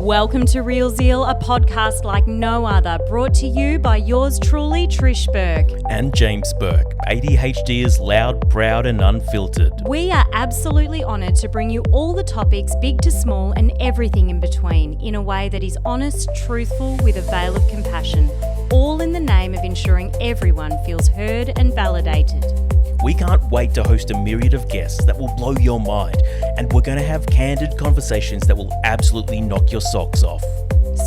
Welcome to Real Zeal, a podcast like no other, brought to you by yours truly, Trish Burke. And James Burke. ADHD is loud, proud and unfiltered. We are absolutely honoured to bring you all the topics, big to small and everything in between, in a way that is honest, truthful, with a veil of compassion, all in the name of ensuring everyone feels heard and validated. We can't wait to host a myriad of guests that will blow your mind, and we're going to have candid conversations that will absolutely knock your socks off.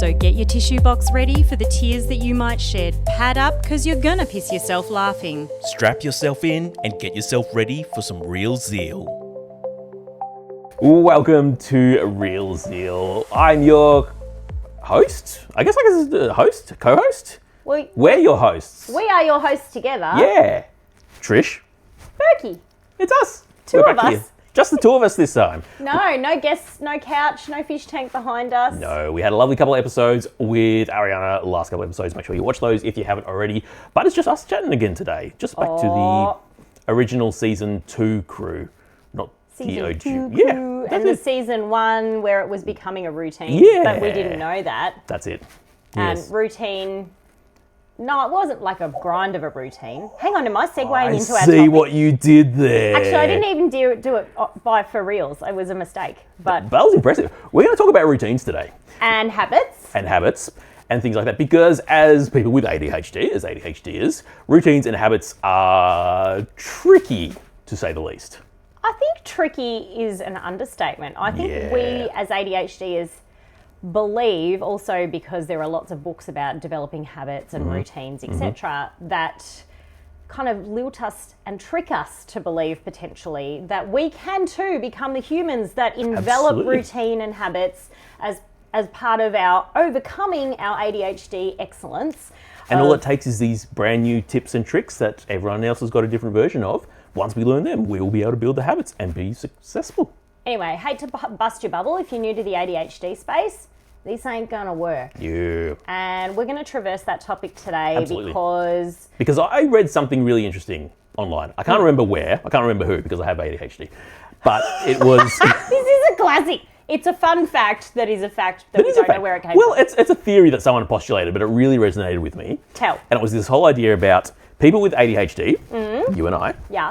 So get your tissue box ready for the tears that you might shed. Pad up, because you're going to piss yourself laughing. Strap yourself in and get yourself ready for some real zeal. Welcome to Real Zeal. I'm your host. I guess host, co-host. We're your hosts. We are your hosts together. Yeah. Trish. Burkie. It's us. Two We're of back us. here. Just the two of us this time. No guests, no couch, no fish tank behind us. No, we had a lovely couple of episodes with Ariana, last couple of episodes. Make sure you watch those if you haven't already. But it's just us chatting again today. Just back to the original season 2 crew. Not Season the OG. 2 Yeah, crew that's and the it. season 1 where it was becoming a routine. Yeah. But we didn't know that. That's it. And Yes. routine... No, it wasn't like a grind of a routine. Hang on, am I segueing I into our see topic? what you did there. Actually, I didn't even do it by for reals. It was a mistake. But That was impressive. We're going to talk about routines today. and habits. And habits and things like that, because as people with ADHD, as ADHDers, routines and habits are tricky, to say the least. I think tricky is an understatement. I think we as ADHDers believe, also because there are lots of books about developing habits and routines, etc., that kind of lilt us and trick us to believe potentially that we can too become the humans that envelop Absolutely. routine and habits as part of our overcoming our ADHD excellence. And all it takes is these brand new tips and tricks that everyone else has got a different version of. Once we learn them, we will be able to build the habits and be successful. Anyway, hate to bust your bubble if you're new to the ADHD space. This ain't gonna work. Yeah. And we're going to traverse that topip today Absolutely. because I read something really interesting online. I can't remember where, I can't remember who, because I have ADHD. But it was... this is a classic. It's a fun fact that is a fact that we don't know where it came Well, from. it's a theory that someone postulated, but it really resonated with me. Tell. And it was this whole idea about people with ADHD, you and I, Yeah.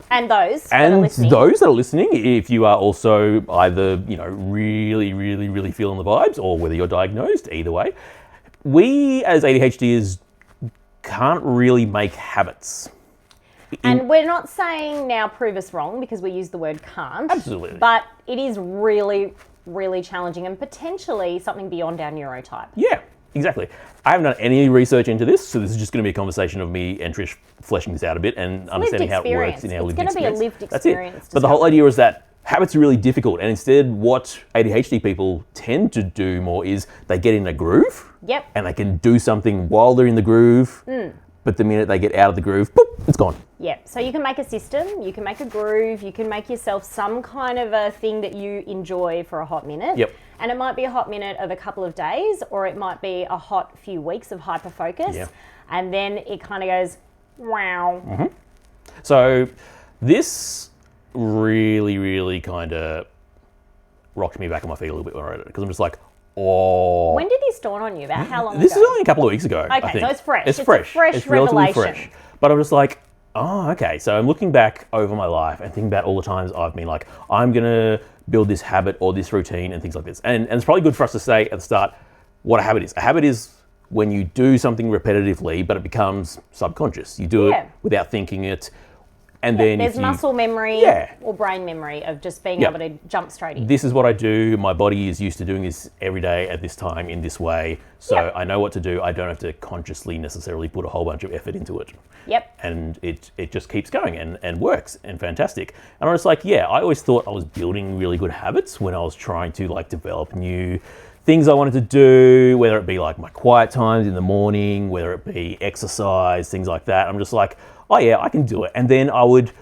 And those that are and listening. those that are listening, if you are also either, really, really, really feeling the vibes, or whether you're diagnosed, either way, we as ADHDers can't really make habits. And we're not saying now prove us wrong because we use the word can't. Absolutely. But it is really, really challenging and potentially something beyond our neurotype. Yeah, exactly. I haven't done any research into this, so this is just going to be a conversation of me and Trish fleshing this out a bit and understanding how it works in our lived experience. It's going to be a lived That's it. experience. But the whole idea is that habits are really difficult, and instead what ADHD people tend to do more is they get in a groove, Yep. and they can do something while they're in the groove, but the minute they get out of the groove, boop, it's gone. Yeah, so you can make a system, you can make a groove, you can make yourself some kind of a thing that you enjoy for a hot minute. Yep. And it might be a hot minute of a couple of days, or it might be a hot few weeks of hyperfocus. Yeah. And then it kind of goes, wow. So this really, really kind of rocked me back on my feet a little bit when I read it, because I'm just like, oh. When did this dawn on you? About how long This ago? is only a couple of weeks ago. I Okay, think. so it's fresh. It's It's a fresh. fresh It's relatively revelation. fresh. But I'm just like, oh, okay. So I'm looking back over my life and thinking about all the times I've been like, I'm gonna build this habit or this routine and things like this. And it's probably good for us to say at the start what a habit is. A habit is when you do something repetitively, but it becomes subconscious. You do it without thinking it. And then There's if you, muscle memory Yeah. or brain memory of just being Yeah. able to jump straight in. this is what I do. My body is used to doing this every day at this time in this way. So Yep. I know what to do. I don't have to consciously necessarily put a whole bunch of effort into it. Yep. And it just keeps going and works and fantastic. And I was like, yeah, I always thought I was building really good habits when I was trying to like develop new things I wanted to do, whether it be like my quiet times in the morning, whether it be exercise, things like that. I'm just like, oh yeah, I can do it. And then I would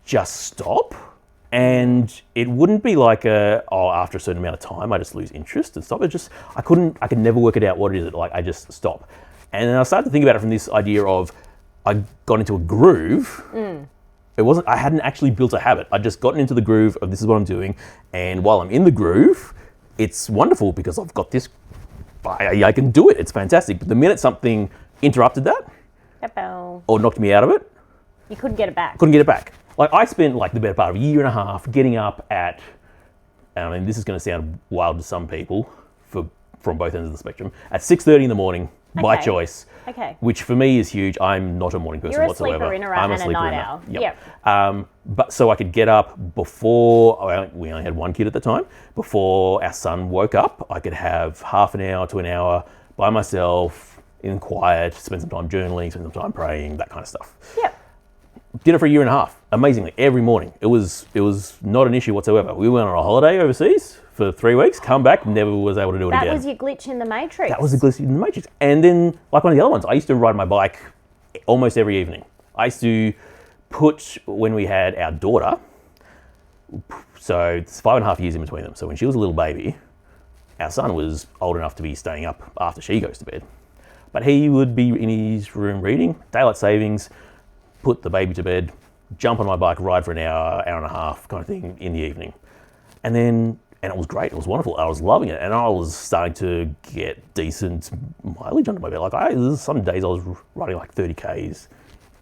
just stop, and it wouldn't be like after a certain amount of time, I just lose interest and stop. I could never work it out what it is. Like I just stop. And then I started to think about it from this idea of, I got into a groove. I hadn't actually built a habit. I'd just gotten into the groove of this is what I'm doing. And while I'm in the groove, it's wonderful because I've got this, I can do it. It's fantastic. But the minute something interrupted that or knocked me out of it, you couldn't get it back. Couldn't get it back. Like I spent like the better part of a year and a half getting up at, I mean, this is going to sound wild to some people from both ends of the spectrum, at 6:30 in the morning by choice. Okay. Which for me is huge. I'm not a morning person whatsoever. You're a sleeper inner and a night owl. Yep. But so I could get up before, we only had one kid at the time, before our son woke up, I could have half an hour to an hour by myself in quiet, spend some time journaling, spend some time praying, that kind of stuff. Yep. Did it for a year and a half, amazingly, every morning. It was not an issue whatsoever. We went on a holiday overseas for 3 weeks, come back, never was able to do it again. That was your glitch in the matrix. That was the glitch in the matrix. And then, like one of the other ones, I used to ride my bike almost every evening. I used to put, when we had our daughter, so it's 5.5 years in between them. So when she was a little baby, our son was old enough to be staying up after she goes to bed. But he would be in his room reading, daylight savings, put the baby to bed, jump on my bike, ride for an hour, hour and a half kind of thing in the evening. And it was great. It was wonderful. I was loving it. And I was starting to get decent mileage under my belt. Like some days I was riding like 30 Ks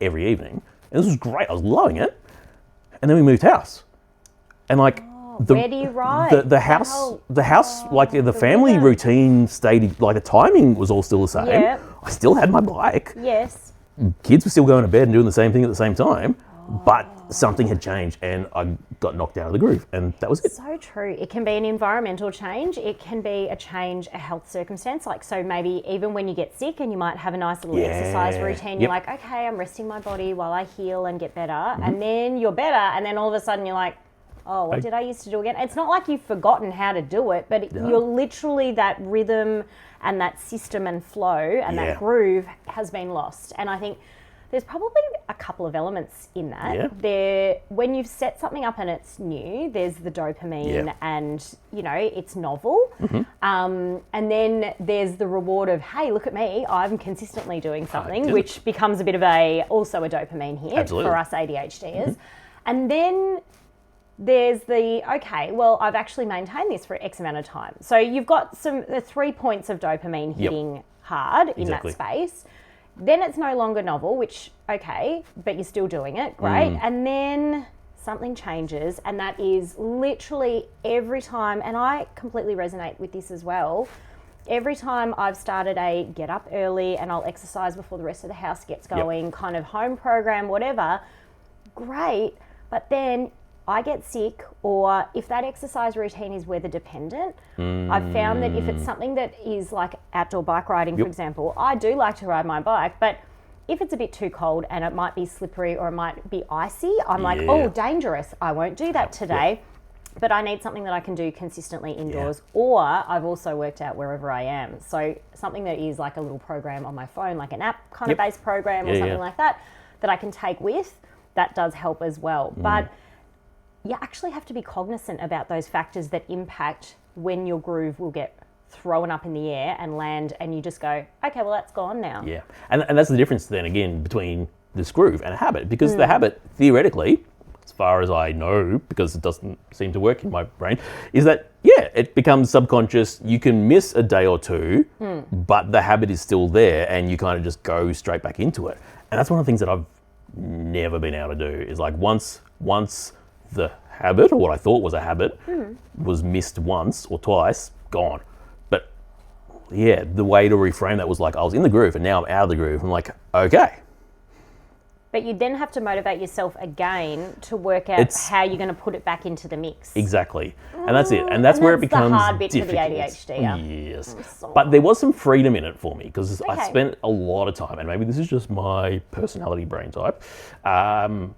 every evening. And this was great. I was loving it. And then we moved house. And like, where do you ride? The house, like the family routine stayed, like the timing was all still the same. Yep. I still had my bike. Yes. Kids were still going to bed and doing the same thing at the same time, but something had changed and I got knocked out of the groove, and that was it. So true. It can be an environmental change. It can be a health circumstance. Like, so maybe even when you get sick and you might have a nice little exercise routine, you're like, okay, I'm resting my body while I heal and get better. And then you're better. And then all of a sudden you're like, oh, what did I used to do again? It's not like you've forgotten how to do it, but you're literally, that rhythm and that system and flow and that groove has been lost. And I think there's probably a couple of elements in that. When you've set something up and it's new, there's the dopamine and, it's novel. And then there's the reward of, hey, look at me, I'm consistently doing something, which becomes a bit of also a dopamine hit for us ADHDers. And then there's okay, well, I've actually maintained this for X amount of time. So you've got the 3 points of dopamine hitting hard in that space. Then it's no longer novel, which, okay, but you're still doing it, great. And then something changes, and that is literally every time, and I completely resonate with this as well, every time I've started a get up early and I'll exercise before the rest of the house gets going, kind of home program, whatever, great, but then I get sick, or if that exercise routine is weather dependent, I've found that if it's something that is like outdoor bike riding, for example, I do like to ride my bike, but if it's a bit too cold and it might be slippery or it might be icy, I'm like, oh, dangerous, I won't do that today. But I need something that I can do consistently indoors, or I've also worked out wherever I am. So something that is like a little program on my phone, like an app kind of based program or something like that I can take with, that does help as well. But you actually have to be cognizant about those factors that impact when your groove will get thrown up in the air and land, and you just go, okay, well, that's gone now. Yeah, and that's the difference then again between this groove and a habit, because the habit, theoretically, as far as I know, because it doesn't seem to work in my brain, is that, it becomes subconscious. You can miss a day or two, but the habit is still there and you kind of just go straight back into it. And that's one of the things that I've never been able to do, is like once the habit, or what I thought was a habit, was missed once or twice, gone. But the way to reframe that was like, I was in the groove and now I'm out of the groove. I'm like, okay. But you then have to motivate yourself again to work out how you're going to put it back into the mix. Exactly. And that's it. And that's where it becomes the hard bit difficult. for the ADHD. Yes. But there was some freedom in it for me, because I spent a lot of time, and maybe this is just my personality brain type, of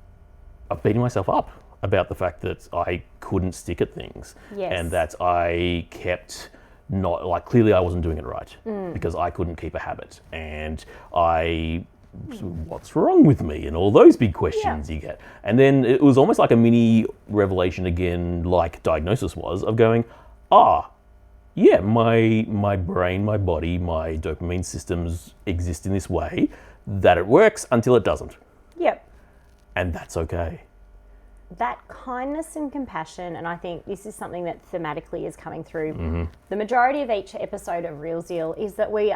beating myself up about the fact that I couldn't stick at things, and that I kept not, like, clearly I wasn't doing it right because I couldn't keep a habit, and what's wrong with me, and all those big questions you get. And then it was almost like a mini revelation again, like diagnosis was, of going, my brain, my body, my dopamine systems exist in this way, that it works until it doesn't. Yep. And that's okay. that kindness and compassion, and I think this is something that thematically is coming through the majority of each episode of Real Zeal, is that we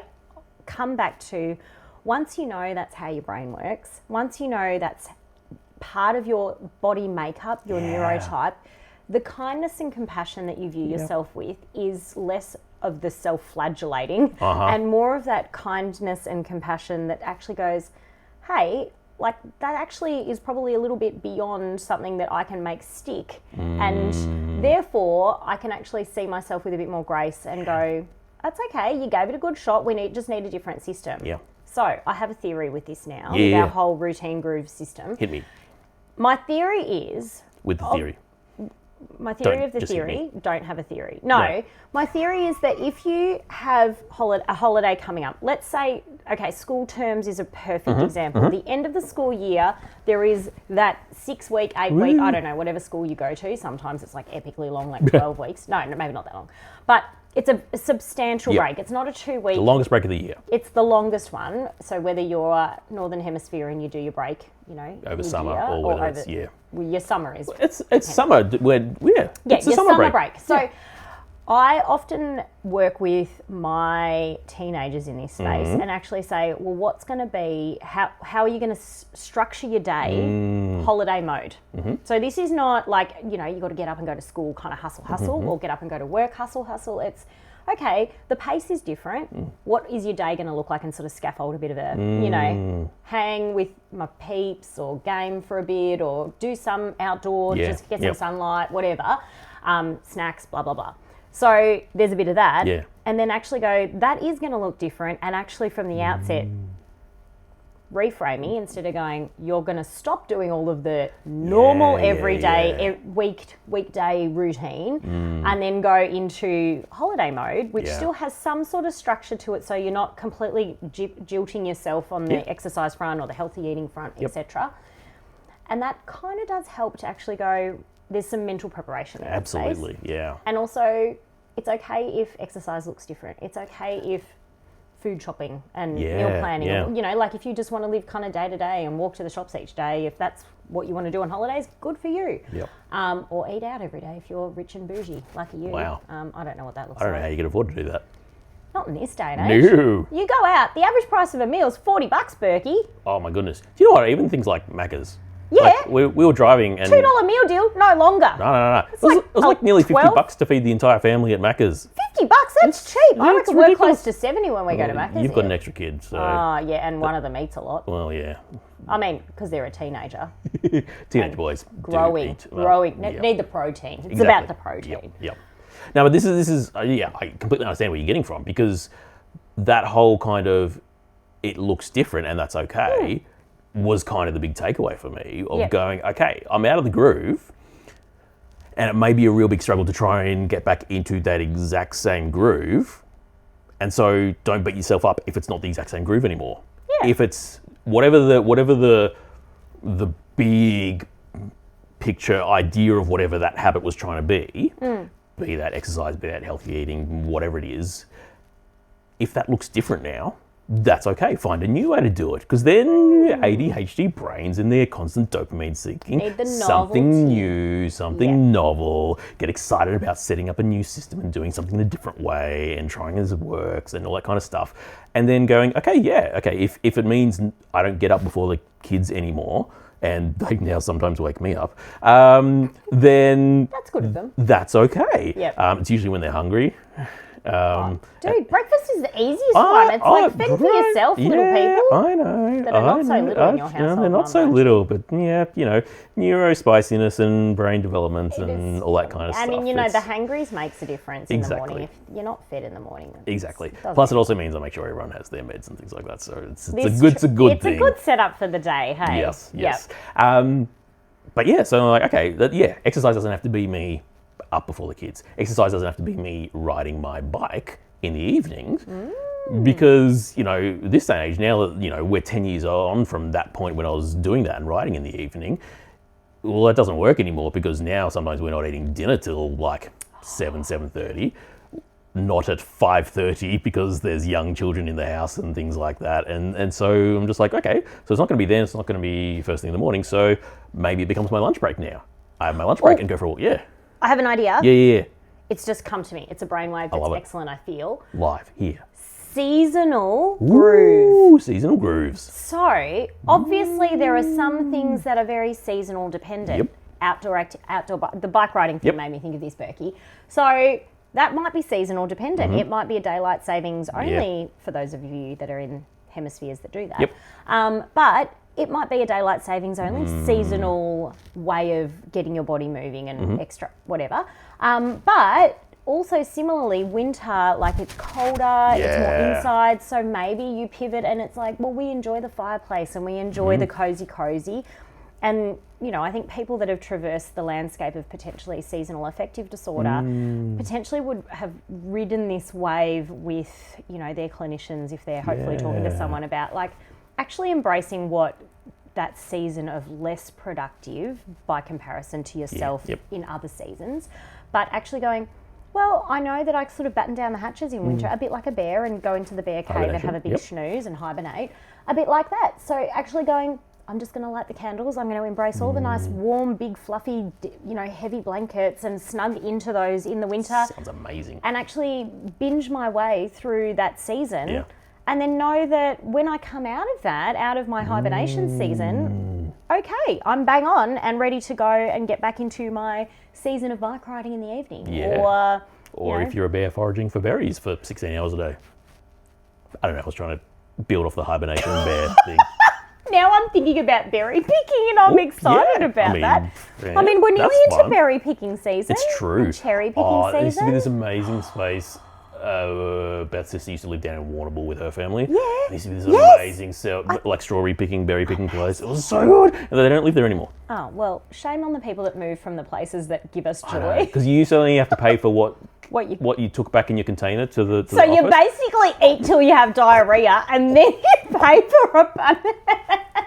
come back to, once you know that's how your brain works, once you know that's part of your body makeup, your neurotype, the kindness and compassion that you view yourself with is less of the self-flagellating and more of that kindness and compassion that actually goes, hey, like that actually is probably a little bit beyond something that I can make stick. And therefore I can actually see myself with a bit more grace and go, that's okay, you gave it a good shot, just need a different system. Yeah. So I have a theory with this now, with our whole routine groove system. Hit me. My theory is... With the theory. My theory of the theory, don't have a theory. No, my theory is that if you have a holiday coming up, let's say, okay, school terms is a perfect example. The end of the school year, there is that 6 week, 8 week, I don't know, whatever school you go to. Sometimes it's like epically long, like 12 weeks. No, maybe not that long. But it's a substantial break. It's not a 2 week. The longest break of the year. It's the longest one. So whether you're Northern Hemisphere and you do your break, over summer or whether it's, well, your summer is... It's summer when, it's a your summer break. So I often work with my teenagers in this space and actually say, well, what's going to be, how are you going to structure your day holiday mode? So this is not like, you got to get up and go to school kind of hustle, or get up and go to work hustle. It's, okay, the pace is different. What is your day going to look like, and sort of scaffold a bit of a, hang with my peeps or game for a bit or do some outdoor, just get some sunlight, whatever, snacks, blah, blah, blah. So there's a bit of that. Yeah. And then actually go, that is going to look different, and actually from the outset, reframing instead of going, you're going to stop doing all of the normal everyday weekday routine and then go into holiday mode, which still has some sort of structure to it, so you're not completely jilting yourself on the exercise front or the healthy eating front, etc. And that kind of does help to actually go, there's some mental preparation in that space. Absolutely, yeah. And also, it's okay if exercise looks different. It's okay if food shopping and meal planning, like if you just want to live kind of day to day and walk to the shops each day, if that's what you want to do on holidays, good for you. Or eat out every day if you're rich and bougie, lucky you. Wow. I don't know what that looks I don't like. know how you can afford to do that. Not in this day and age. No. You go out, the average price of a meal is $40, Burkie. Oh my goodness. Do you know what? Even things like Macca's. Yeah. Like we were driving and... $2 meal deal, no longer. No. It was like nearly 12? $50 to feed the entire family at Macca's. $50? That's cheap. I reckon we're ridiculous. close to 70 when we go to Macca's. You've got an extra kid, so... and one of them eats a lot. Well, yeah. I mean, because they're a teenager. Teenage boys growing, need the protein. It's about the protein. Yep. Now, but this is I completely understand where you're getting from, because that whole kind of, it looks different and that's okay, was kind of the big takeaway for me of going, okay, I'm out of the groove, and it may be a real big struggle to try and get back into that exact same groove. And so don't beat yourself up if it's not the exact same groove anymore. Yeah. If it's whatever the big picture idea of whatever that habit was trying to be that exercise, be that healthy eating, whatever it is, if that looks different now, that's okay. Find a new way to do it, because then ADHD brains in their constant dopamine seeking something new, something novel, get excited about setting up a new system and doing something a different way and trying as it works and all that kind of stuff. And then going, if it means I don't get up before the kids anymore, and they now sometimes wake me up, then that's good of them. That's okay. Yep. It's usually when they're hungry. Dude, breakfast is the easiest one. It's like fend for yourself, little people. I know. That are not so little in your household. They're not so little, but neurospiciness and brain development and all that kind of stuff. And the hangries makes a difference in the morning. If you're not fed in the morning. Exactly. Plus, it also means I make sure everyone has their meds and things like that. So it's a good thing. It's a good setup for the day, hey? Yes. But yeah, so I'm like, okay, exercise doesn't have to be me up before the kids. Exercise doesn't have to be me riding my bike in the evenings, because this day and age, now that we're 10 years on from that point when I was doing that and riding in the evening, well, that doesn't work anymore, because now sometimes we're not eating dinner till like 7:30, not at 5:30, because there's young children in the house and things like that, and so I'm just like, okay, so it's not going to be then, it's not going to be first thing in the morning, so maybe it becomes my lunch break now. I have my lunch break and go for a walk. Yeah. I have an idea. Yeah. It's just come to me. It's a brainwave that's excellent, I feel. Live here. Seasonal groove. Ooh, seasonal grooves. So, obviously, there are some things that are very seasonal dependent. Yep. The bike riding thing made me think of this, Burkie. So, that might be seasonal dependent. It might be a daylight savings only for those of you that are in hemispheres that do that. Yep. But it might be a daylight savings only seasonal way of getting your body moving and extra whatever. But also similarly, winter, like it's colder, it's more inside, so maybe you pivot and it's like, well, we enjoy the fireplace and we enjoy the cozy. And, you know, I think people that have traversed the landscape of potentially seasonal affective disorder potentially would have ridden this wave with, you know, their clinicians if they're hopefully talking to someone about, like, actually embracing what that season of less productive by comparison to yourself in other seasons, but actually going, well, I know that I sort of batten down the hatches in winter, a bit like a bear, and go into the bear cave and have a big snooze and hibernate, a bit like that. So actually going, I'm just going to light the candles. I'm going to embrace all the nice, warm, big, fluffy, you know, heavy blankets and snug into those in the winter. Sounds amazing. And actually binge my way through that season. Yeah. And then know that when I come out of that, out of my hibernation season, okay, I'm bang on and ready to go and get back into my season of bike riding in the evening. Yeah. Or if you're a bear foraging for berries for 16 hours a day. I don't know, I was trying to build off the hibernation bear thing. Now I'm thinking about berry picking and I'm excited about that. Yeah, I mean, we're nearly into berry picking season. It's true. And cherry picking season. There used to be this amazing space. Beth's sister used to live down in Warrnambool with her family. Yeah. There used to be this amazing like strawberry picking, berry picking place. It was so good. And they don't live there anymore. Oh, well, shame on the people that move from the places that give us joy. Because you used to only have to pay for what you took back in your container to the So you basically eat till you have diarrhea and then you pay for a banana.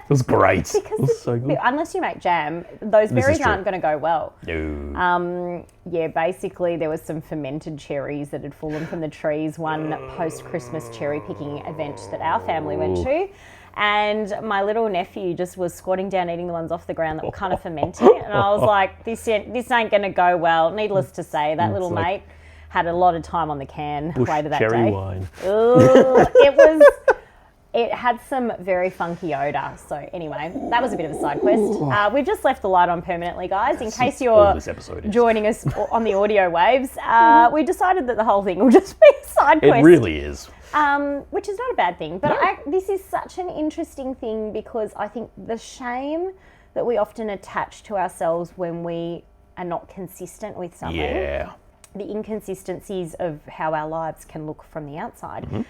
It was great. It was so good. Unless you make jam, those berries aren't going to go well. No. Yeah, basically there was some fermented cherries that had fallen from the trees one post-Christmas cherry picking event that our family went to. And my little nephew just was squatting down eating the ones off the ground that were kind of fermenting. And I was like, this ain't going to go well. Needless to say, that little mate had a lot of time on the can later that cherry day. Wine. Ooh, it had some very funky odour. So anyway, that was a bit of a side quest. We've just left the light on permanently, guys, in case you're joining us on the audio waves. We decided that the whole thing will just be a side quest. It really is. Which is not a bad thing. But this is such an interesting thing because I think the shame that we often attach to ourselves when we are not consistent with something, the inconsistencies of how our lives can look from the outside,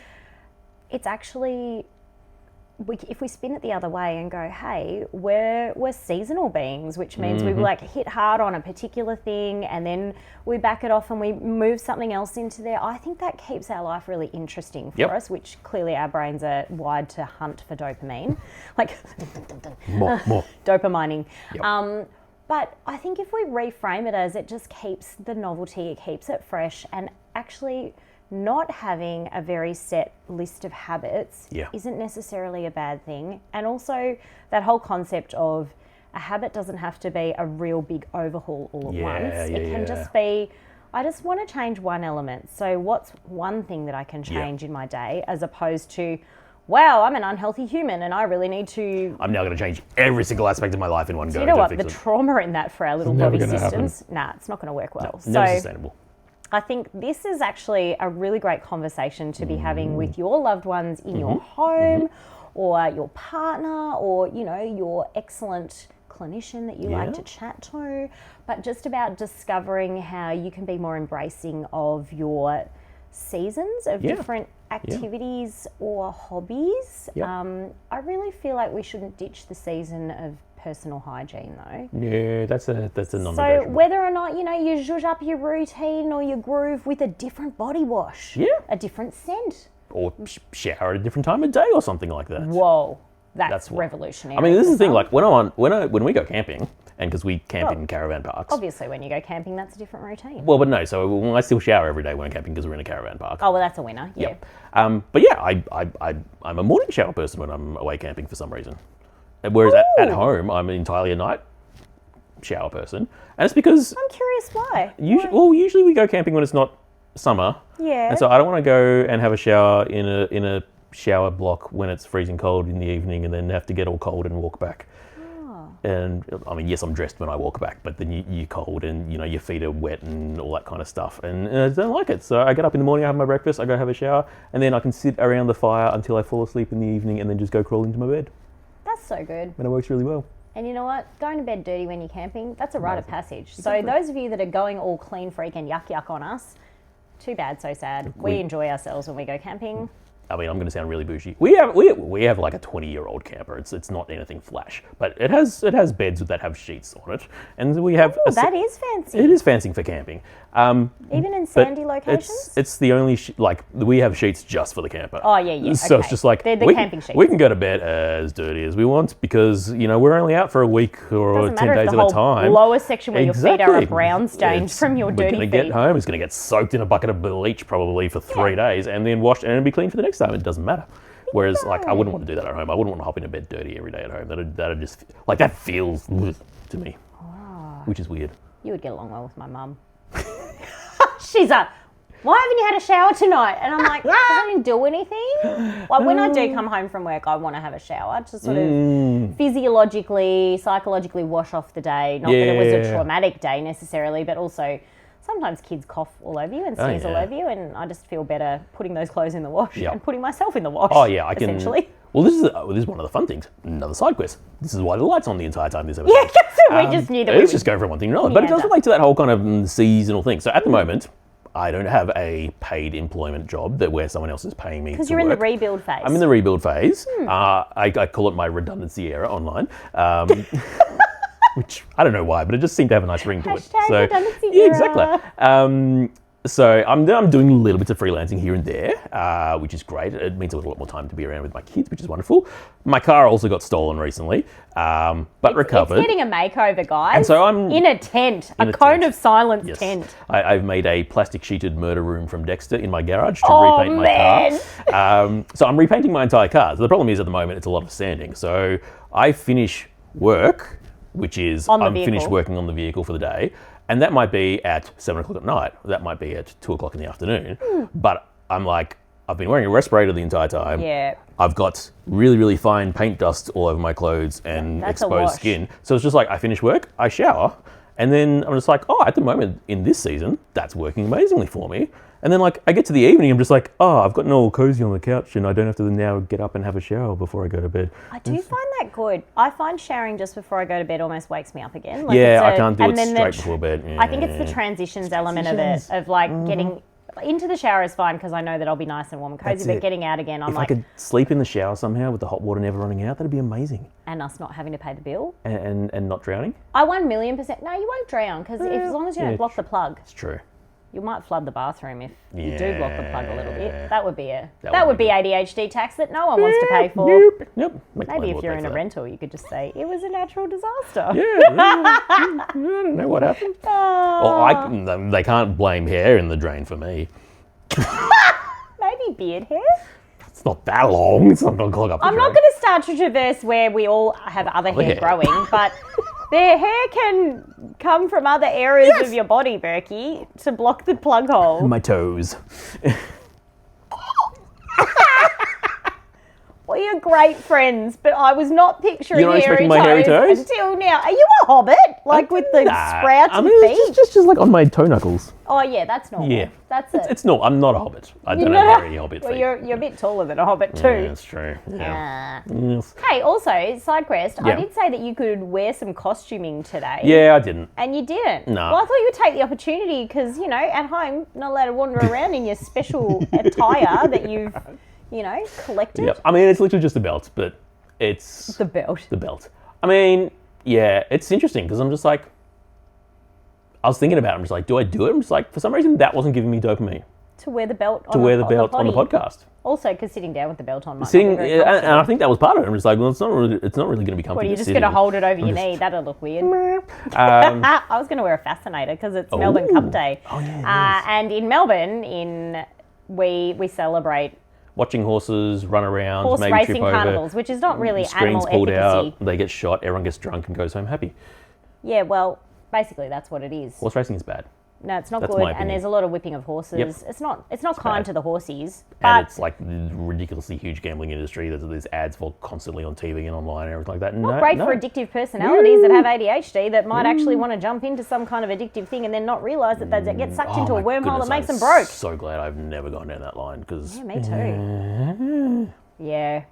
it's actually, if we spin it the other way and go, hey, we're seasonal beings, which means we like hit hard on a particular thing and then we back it off and we move something else into there. I think that keeps our life really interesting for us, which clearly our brains are wired to hunt for dopamine, like more. dopamining. But I think if we reframe it as it just keeps the novelty, it keeps it fresh, and actually not having a very set list of habits isn't necessarily a bad thing. And also that whole concept of a habit doesn't have to be a real big overhaul all at once. It can just be, I just want to change one element. So what's one thing that I can change in my day, as opposed to, wow, I'm an unhealthy human and I really need to... I'm now going to change every single aspect of my life in one go. You know what? The trauma in that for our little body systems, it's not going to work well. Never sustainable. I think this is actually a really great conversation to be having with your loved ones in your home or your partner or, you know, your excellent clinician that you like to chat to, but just about discovering how you can be more embracing of your seasons of different activities or hobbies. I really feel like we shouldn't ditch the season of personal hygiene though. Yeah, that's a non-negotiable. So whether or not, you know, you zhuzh up your routine or your groove with a different body wash, a different scent, or shower at a different time of day or something like that. Whoa, that's revolutionary. I mean, this is the thing. Like when we go camping, and because we camp in caravan parks. Obviously, when you go camping, that's a different routine. Well, but no. So I still shower every day when I'm camping because we're in a caravan park. Oh well, that's a winner. Yeah. But yeah, I'm a morning shower person when I'm away camping for some reason. Whereas at home, I'm entirely a night shower person, and it's because I'm curious why. usually we go camping when it's not summer. Yeah. And so I don't want to go and have a shower in a shower block when it's freezing cold in the evening, and then have to get all cold and walk back. And I mean, yes, I'm dressed when I walk back, but then you're cold and, you know, your feet are wet and all that kind of stuff. And I don't like it. So I get up in the morning, I have my breakfast, I go have a shower, and then I can sit around the fire until I fall asleep in the evening and then just go crawl into my bed. That's so good. And it works really well. And you know what? Going to bed dirty when you're camping, that's a rite of passage. Exactly. So those of you that are going all clean freak and yuck on us, too bad, so sad. We enjoy ourselves when we go camping. I mean, I'm going to sound really bougie. We have like a 20-year-old camper. It's not anything flash, but it has beds that have sheets on it, and we have. Oh, that is fancy. It is fancy for camping. Even in sandy locations. It's the only we have sheets just for the camper. Oh yeah. So okay. it's just like they're the camping sheets. We can go to bed as dirty as we want because, you know, we're only out for a week or 10 days at a time. Lower section where your feet are brown stained from your dirty feet. We're going to get home. It's going to get soaked in a bucket of bleach probably for 3 days, and then washed, and it'll be clean for the next time. It doesn't matter. Whereas, like, I wouldn't want to do that at home. I wouldn't want to hop into bed dirty every day at home. That'd just, like, that feels to me, which is weird. You would get along well with my mum. She's like, why haven't you had a shower tonight? And I'm like, because I didn't do anything. Like, when I do come home from work, I want to have a shower to sort of physiologically, psychologically wash off the day. Not that it was a traumatic day necessarily, but also sometimes kids cough all over you and sneeze all over you, and I just feel better putting those clothes in the wash and putting myself in the wash. Oh yeah, I can. Essentially. Well, this is one of the fun things. Another side quest. This is why the light's on the entire time this episode. Yeah, we just knew that. Let's just go from one thing to another. But it does relate to that whole kind of seasonal thing. So at the moment, I don't have a paid employment job where someone else is paying me to work. Because you're in the rebuild phase. I'm in the rebuild phase. I call it my redundancy era online. Which I don't know why, but it just seemed to have a nice ring to it. So redundancy yeah, era. Exactly. So I'm doing little bits of freelancing here and there, which is great. It means a lot more time to be around with my kids, which is wonderful. My car also got stolen recently, but recovered. It's getting a makeover, guys. And so I'm in a tent, a cone of silence tent. I've made a plastic sheeted murder room from Dexter in my garage to repaint my car. So I'm repainting my entire car. So the problem is at the moment it's a lot of sanding. So I finish work, which is I'm finished working on the vehicle for the day. And that might be at 7 o'clock at night. That might be at 2 o'clock in the afternoon. But I'm like, I've been wearing a respirator the entire time. Yeah. I've got really, really fine paint dust all over my clothes and exposed skin. So it's just like, I finish work, I shower, and then I'm just like, oh, at the moment in this season, that's working amazingly for me. And then like, I get to the evening, I'm just like, oh, I've gotten all cozy on the couch and I don't have to now get up and have a shower before I go to bed. I do find that good. I find showering just before I go to bed almost wakes me up again. Like I can't do it straight before bed. Yeah. I think it's the transitions element of it, of like getting into the shower is fine because I know that I'll be nice and warm and cozy, but getting out again, I'm if I could sleep in the shower somehow with the hot water never running out, that'd be amazing. And us not having to pay the bill. And not drowning? I 1,000,000%. No, you won't drown because as long as you don't block the plug. It's true. You might flood the bathroom if you do block the plug a little bit. That would be ADHD tax that no one wants to pay for. Nope. Maybe if you're in a rental, you could just say, it was a natural disaster. I don't know what happened. Well, they can't blame hair in the drain for me. Maybe beard hair? It's not that long. It's not going to clog up the I'm not going to start a traverse where we all have other hair growing, but their hair can come from other areas of your body, Burkie, to block the plug hole. My toes. We are great friends, but I was not picturing You're not hairy, my hairy toes until now. Are you a hobbit? Like with the sprouted feet? It's just like on my toe knuckles. Oh yeah, that's normal. Yeah. That's it. It's not. I'm not a hobbit. I don't have hairy hobbit feet. Well, you're a bit taller than a hobbit too. Yeah, that's true. Yeah. Yes. Hey, also, side quest, I did say that you could wear some costuming today. Yeah, I didn't. And you didn't. No. Well, I thought you would take the opportunity because, you know, at home, not allowed to wander around in your special attire that you've, you know, collected. Yep. I mean, it's literally just a belt, but it's... The belt. The belt. I mean, yeah, it's interesting because I'm just like... I was thinking about it. I'm just like, do I do it? I'm just like, for some reason, that wasn't giving me dopamine. To wear the belt on To wear the belt on the podcast. Also, because sitting down with the belt on might Sitting, not be very and comfortable. I think that was part of it. I'm just like, well, it's not really going to be comfortable. What, are you just going to hold it over your knee? That'll look weird. Um, I was going to wear a fascinator because it's Melbourne Cup Day. Oh, yeah, and in Melbourne, we celebrate watching horses run around, horse maybe racing trip over. carnivals, which is not really Screens animal pulled efficacy. out, they get shot, everyone gets drunk and goes home happy. Yeah, well, basically that's what it is. Horse racing is bad. No, it's not That's good, my and opinion. there's a lot of whipping of horses. Yep. It's not kind bad. to the horsies, And but it's like the ridiculously huge gambling industry. There's ads for constantly on TV and online and everything like that. not great for addictive personalities that have ADHD that might actually want to jump into some kind of addictive thing and then not realise that they get sucked into a wormhole that makes them broke. So glad I've never gone down that line because Yeah, me too. Yeah.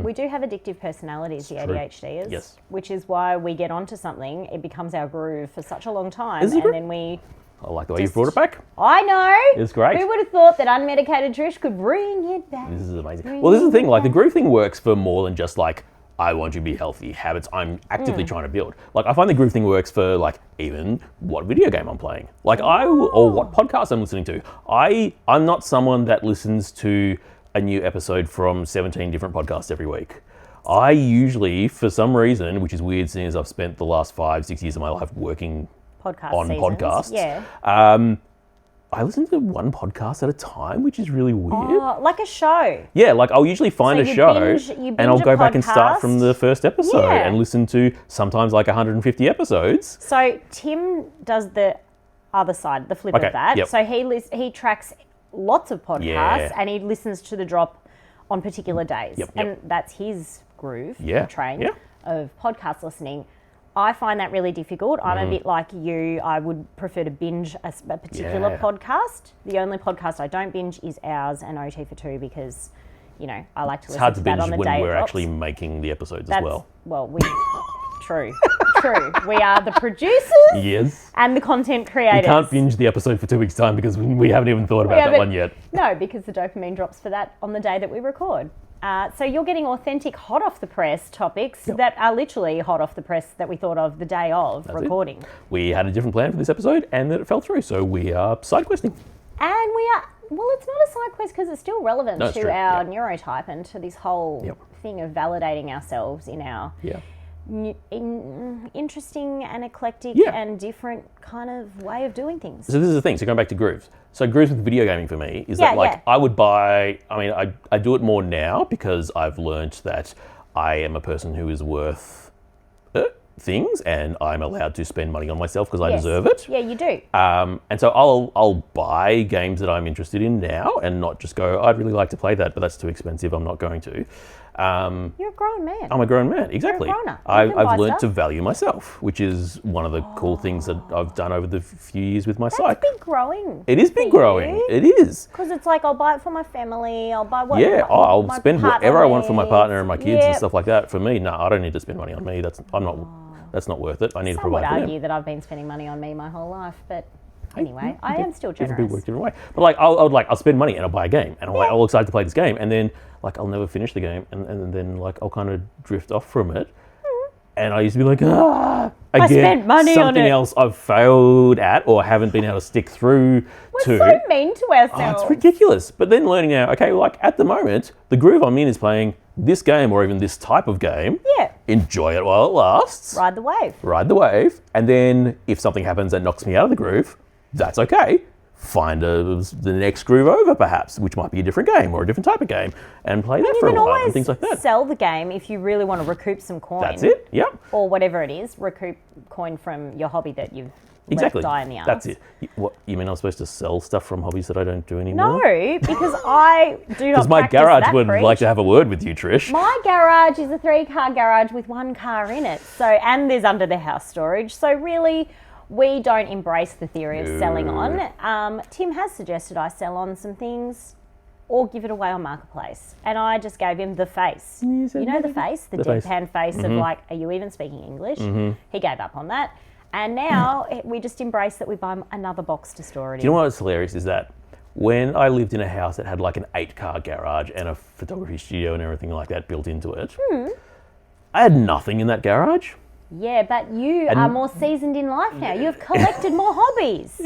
We do have addictive personalities, the true. ADHDers. Yes. Which is why we get onto something, it becomes our groove for such a long time, Is it and groove? then we... I like the way you brought it back. I know! It's great. Who would have thought that unmedicated Trish could bring it back? This is amazing. Well, this is the thing. Like the groove thing works for more than just like I want you to be healthy habits. I'm actively trying to build. Like I find the groove thing works for like even what video game I'm playing. Like or what podcast I'm listening to. I'm not someone that listens to a new episode from 17 different podcasts every week. I usually, for some reason, which is weird, seeing as I've spent the last 5-6 years of my life working Podcast on seasons. podcasts. Yeah. I listen to one podcast at a time, which is really weird. Oh, like a show. Yeah, like I'll usually find So a you show binge and I'll a go back and start podcast? from the first episode Yeah. and listen to sometimes like 150 episodes. So Tim does the other side, the flip Okay, of that. yep. So he tracks lots of podcasts Yeah. and he listens to the drop on particular days. Yep, And yep. that's his groove, Yeah, train yeah. of podcast listening. I find that really difficult. I'm Mm. a bit like you. I would prefer to binge a particular Yeah. podcast. The only podcast I don't binge is ours and OT for Two because, I like to It's listen hard to to that binge on the when day it we're drops. actually making the episodes That's, as well. Well, true. We are the producers Yes. and the content We creators. can't binge the episode for 2 weeks' time because we haven't even thought about that one yet. No, because the dopamine drops for that on the day that we record. So you're getting authentic, hot off the press topics that are literally hot off the press that we thought of the day of it. recording. We had a different plan for this episode and then it fell through, so we are side questing. And we are, well, it's not a side quest because it's still relevant No, it's to true, our yeah. neurotype and to this whole Yep. thing of validating ourselves in our Yeah. interesting and eclectic Yeah. and different kind of way of doing things. So this is the thing. So going back to grooves. So grooves with video gaming for me is Yeah, that like yeah. I would buy. I mean, I do it more now because I've learnt that I am a person who is worth things, and I'm allowed to spend money on myself because I Yes. deserve it. Yeah, you do. And so I'll buy games that I'm interested in now, and not just go, I'd really like to play that, but that's too expensive. I'm not going to. You're a grown man. I'm a grown man, exactly. grown-up. You can buy I've learnt stuff. to value myself, which is one of the cool things that I've done over the few years with my That's psych. been growing. It is been growing. It is. Because it's like I'll buy it for my family. I'll buy what. Yeah, I'll my spend partner whatever I want for my partner and my needs. kids and Yep. stuff like that. For me, no, I don't need to spend money on me. That's not worth it. I need to Some would provide for argue them. that I've been spending money on me my whole life, but anyway, I am still Different generous. people work different way. But like, I'll spend money and I'll buy a game and I'm like, all excited to play this game, and then like I'll never finish the game, and then like I'll kind of drift off from it. And I used to be like, again, spent money on something it. else I've failed at or haven't been able to stick through We're to. so mean to Oh, ourselves. it's ridiculous. But then learning now, okay, like at the moment, the groove I'm in is playing this game or even this type of game. Yeah. Enjoy it while it lasts. Ride the wave. Ride the wave. And then if something happens that knocks me out of the groove, that's okay. Find the next groove over perhaps, which might be a different game or a different type of game, and play that You for a can while always and things like that. sell the game if you really want to recoup some coin. That's it. Yep. Or whatever it is, recoup coin from your hobby that you've Exactly. left die in the arse. That's it. What you mean? I'm supposed to sell stuff from hobbies that I don't do anymore? No, because I do not Because my practice garage that would preach. like to have a word with you, Trish. My garage is a 3-car garage with 1 car in it. So, and there's under the house storage. So really, we don't embrace the theory of selling on. Tim has suggested I sell on some things or give it away on Marketplace. And I just gave him the face. You know the face? The face. deadpan face of like, are you even speaking English? He gave up on that. And now we just embrace that we buy another box to store it in. You know what's hilarious is that when I lived in a house that had like an 8-car garage and a photography studio and everything like that built into it, I had nothing in that garage. Yeah, but you are more seasoned in life now. You've collected more hobbies.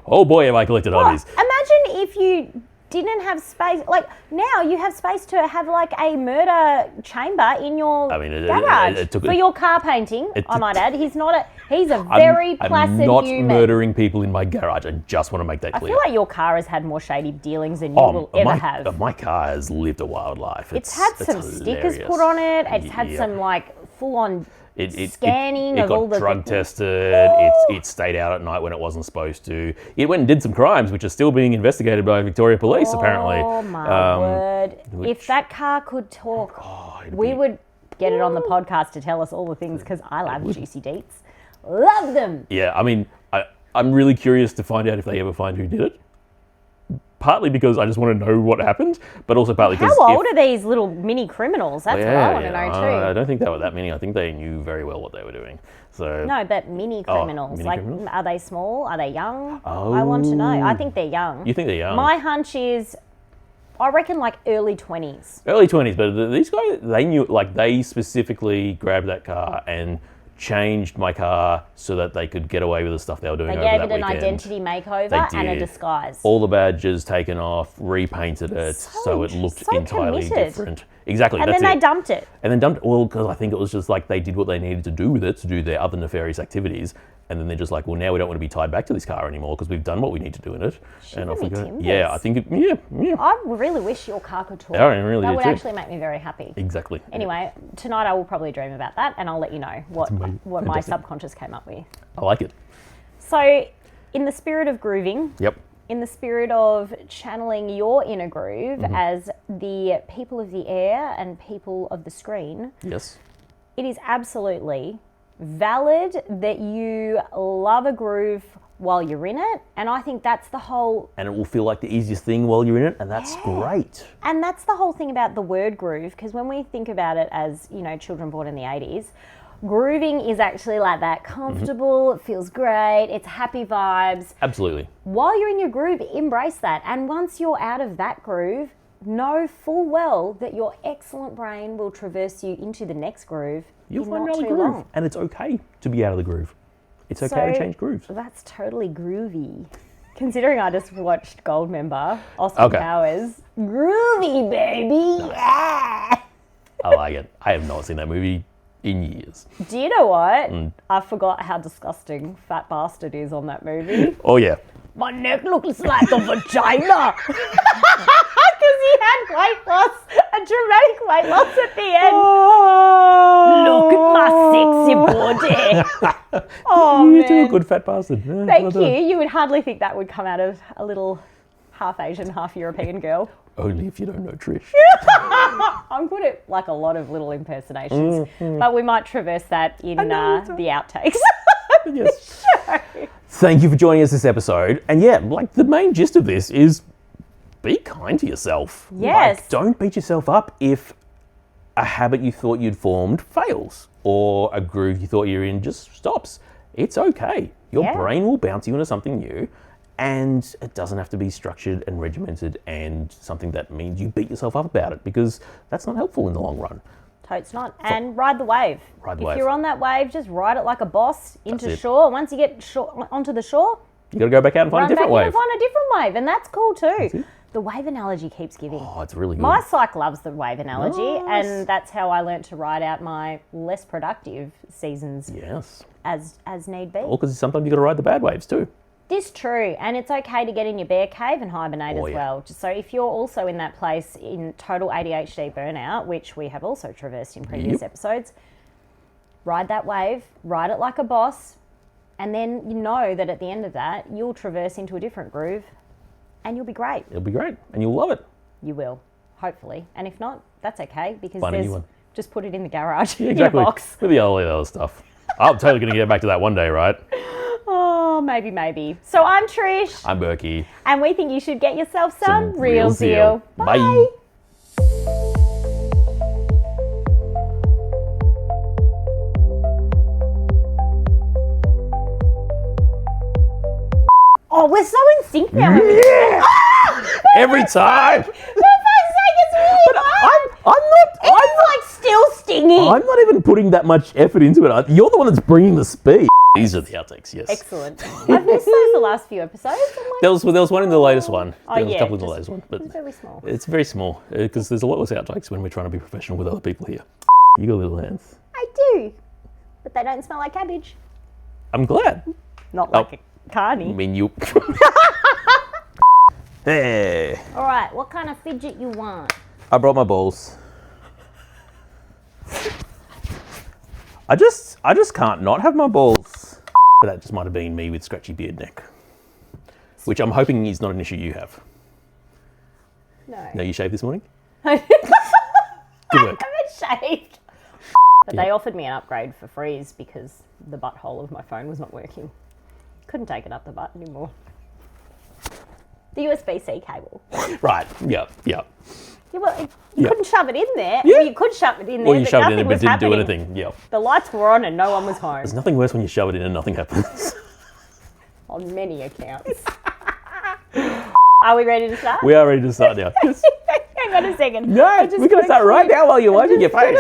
Oh boy, have I collected hobbies. Imagine if you didn't have space. Like now, you have space to have like a murder chamber in your garage for your car painting. I might add, he's a very placid I'm not human. murdering people in my garage. I just want to make that I clear. feel like your car has had more shady dealings than you will ever have. My car has lived a wild life. It's had some stickers hilarious. put on it. It's had Yep. some like full-on Scanning it of got all the drug tested. It stayed out at night when it wasn't supposed to. It went and did some crimes, which are still being investigated by Victoria Police, apparently. Oh my word! If that car could talk, we would get it on the podcast to tell us all the things, because I love juicy deets. Love them. Yeah, I mean, I'm really curious to find out if they ever find who did it. Partly because I just want to know what happened, but also partly because... How old are these little mini criminals? That's what I want to know too. I don't think they were that many. I think they knew very well what they were doing. So no, but mini criminals. Criminals? Are they small? Are they young? Oh. I want to know. I think they're young. You think they're young? My hunch is, I reckon like early 20s. Early 20s, but these guys, they knew, like, they specifically grabbed that car and changed my car so that they could get away with the stuff they were doing over that weekend. They gave it an identity makeover and a disguise. All the badges taken off, repainted it so it looked entirely different. Exactly. And then they dumped it. Well, because I think it was just like they did what they needed to do with it to do their other nefarious activities. And then they're just like, well, now we don't want to be tied back to this car anymore because we've done what we need to do in it. And off we go. Yeah, I think I really wish your car could talk. I really that would too. actually make me very happy. Exactly. Anyway, tonight I will probably dream about that, and I'll let you know what my subconscious came up with. I like it. So, in the spirit of grooving, Yep. in the spirit of channeling your inner groove as the people of the air and people of the screen, Yes. it is absolutely valid that you love a groove while you're in it, and I think that's the whole... And it will feel like the easiest thing while you're in it, and that's great. And that's the whole thing about the word groove, because when we think about it as, children born in the 80s, grooving is actually like that comfortable, it feels great, it's happy vibes. Absolutely. While you're in your groove, embrace that. And once you're out of that groove, know full well that your excellent brain will traverse you into the next groove. You'll find another groove. Long. And it's okay to be out of the groove. It's okay to change grooves. That's totally groovy. Considering I just watched Goldmember, Austin Powers. Groovy, baby! Nice. Yeah! I like it. I have not seen that movie in years. Do you know what? I forgot how disgusting Fat Bastard is on that movie. Oh, yeah. My neck looks like a vagina. Because he had weight loss, a dramatic weight loss at the end. Look at my sexy body. Oh, you do a good Fat Bastard. Yeah, Thank you. You would hardly think that would come out of a little half Asian, half European girl. Only if you don't know Trish. I'm good at like a lot of little impersonations, but we might traverse that in the outtakes. Yes. Thank you for joining us this episode. And yeah, like the main gist of this is be kind to yourself. Yes. Like, don't beat yourself up if a habit you thought you'd formed fails or a groove you thought you're in just stops. It's okay. Your brain will bounce you into something new, and it doesn't have to be structured and regimented and something that means you beat yourself up about it, because that's not helpful in the long run. Totes not. And ride the wave. If you're on that wave, just ride it like a boss into shore. Once you get onto the shore, you got to go back out and find a different wave. Find a different wave, and that's cool too. The wave analogy keeps giving. Oh, it's really good. My psych loves the wave analogy, and that's how I learnt to ride out my less productive seasons. Yes. As need be. Well, because sometimes you got to ride the bad waves too. This true, and it's okay to get in your bear cave and hibernate as well. So if you're also in that place in total ADHD burnout, which we have also traversed in previous episodes, ride that wave, ride it like a boss, and then you know that at the end of that, you'll traverse into a different groove, and you'll be great. It'll be great, and you'll love it. You will, hopefully. And if not, that's okay, because Find a new one. Just put it in the garage, exactly. in a box. With the other stuff. I'm totally going to get back to that one day, right? Oh, maybe. So I'm Trish. I'm Burkie. And we think you should get yourself some real Zeal. Bye. Oh, we're so in sync now. Yeah! Every time. For fuck's sake, it's really fun. It's like still stinging. I'm not even putting that much effort into it. You're the one that's bringing the speed. These are the outtakes, yes. Excellent. I've missed those the last few episodes. There was one in the latest one. Oh, there was a couple in the latest one. But it's very small. It's very small because there's a lot less outtakes when we're trying to be professional with other people here. You got little hands. I do. But they don't smell like cabbage. I'm glad. Not like a carny. I mean, you... Hey. All right, what kind of fidget you want? I brought my balls. I just can't not have my balls. But that just might have been me with scratchy beard neck, which I'm hoping is not an issue you have. No, you shaved this morning? Good work. I haven't shaved. But they offered me an upgrade for free because the butthole of my phone was not working. Couldn't take it up the butt anymore. The USB-C cable. Right, yeah. Yeah, well, you couldn't shove it in there. Yeah. Well, you could shove it in there, Well, you but shoved it in nothing but was didn't happening. do anything. Yeah. The lights were on and no one was home. There's nothing worse when you shove it in and nothing happens. On many accounts. Are we ready to start? We are ready to start now. Hang on a second. No, we're going to start right now while you're washing your face.